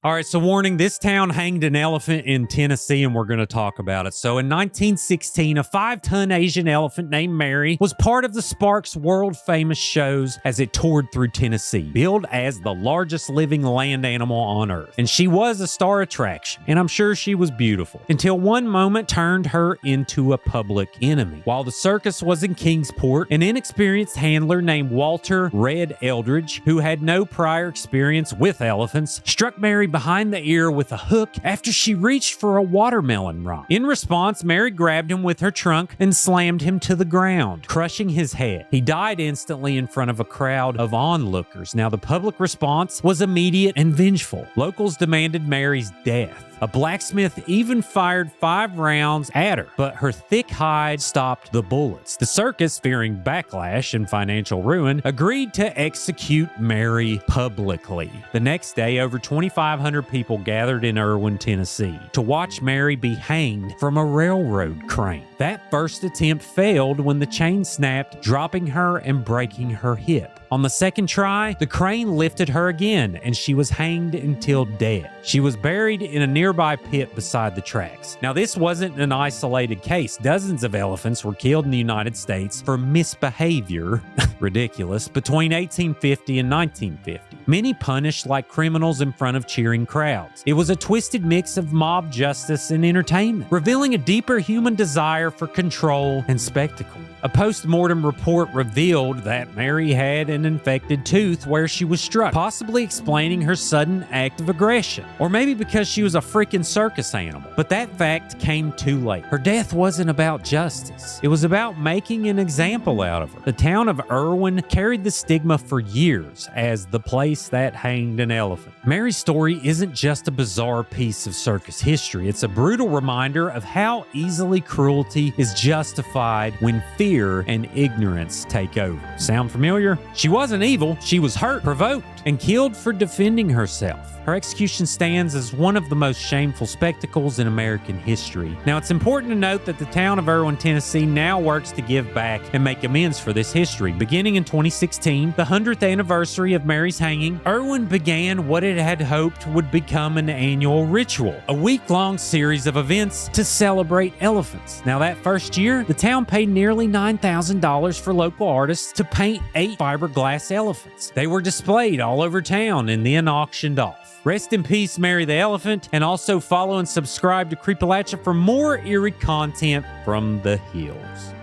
All right, so warning, this town hanged an elephant in Tennessee, and we're going to talk about it. So in 1916, a 5-ton Asian elephant named Mary was part of the Sparks world-famous shows as it toured through Tennessee, billed as the largest living land animal on Earth. And she was a star attraction, and I'm sure she was beautiful, until one moment turned her into a public enemy. While the circus was in Kingsport, an inexperienced handler named Walter Red Eldridge, who had no prior experience with elephants, struck Mary behind the ear with a hook after she reached for a watermelon rind. In response, Mary grabbed him with her trunk and slammed him to the ground, crushing his head. He died instantly in front of a crowd of onlookers. Now, the public response was immediate and vengeful. Locals demanded Mary's death. A blacksmith even fired 5 rounds at her, but her thick hide stopped the bullets. The circus, fearing backlash and financial ruin, agreed to execute Mary publicly. The next day, over 2,500 people gathered in Erwin, Tennessee, to watch Mary be hanged from a railroad crane. That first attempt failed when the chain snapped, dropping her and breaking her hip. On the second try, the crane lifted her again, and she was hanged until dead. She was buried in a nearby pit beside the tracks. Now, this wasn't an isolated case. Dozens of elephants were killed in the United States for misbehavior, ridiculous, between 1850 and 1950. Many punished like criminals in front of cheering crowds. It was a twisted mix of mob justice and entertainment, revealing a deeper human desire for control and spectacle. A post-mortem report revealed that Mary had an infected tooth where she was struck, possibly explaining her sudden act of aggression. Or maybe because she was a freaking circus animal. But that fact came too late. Her death wasn't about justice. It was about making an example out of her. The town of Erwin carried the stigma for years as the place that hanged an elephant. Mary's story isn't just a bizarre piece of circus history. It's a brutal reminder of how easily cruelty is justified when fear and ignorance take over. Sound familiar? She wasn't evil. She was hurt, provoked, and killed for defending herself. Her execution stands as one of the most shameful spectacles in American history. Now, it's important to note that the town of Erwin, Tennessee now works to give back and make amends for this history. Beginning in 2016, the 100th anniversary of Mary's hanging, Erwin began what it had hoped would become an annual ritual, a week-long series of events to celebrate elephants. Now, that first year, the town paid nearly $9,000 for local artists to paint 8 fiberglass elephants. They were displayed all over town and then auctioned off. Rest in peace, Mary the Elephant, and also follow and subscribe to Creepalachia for more eerie content from the hills.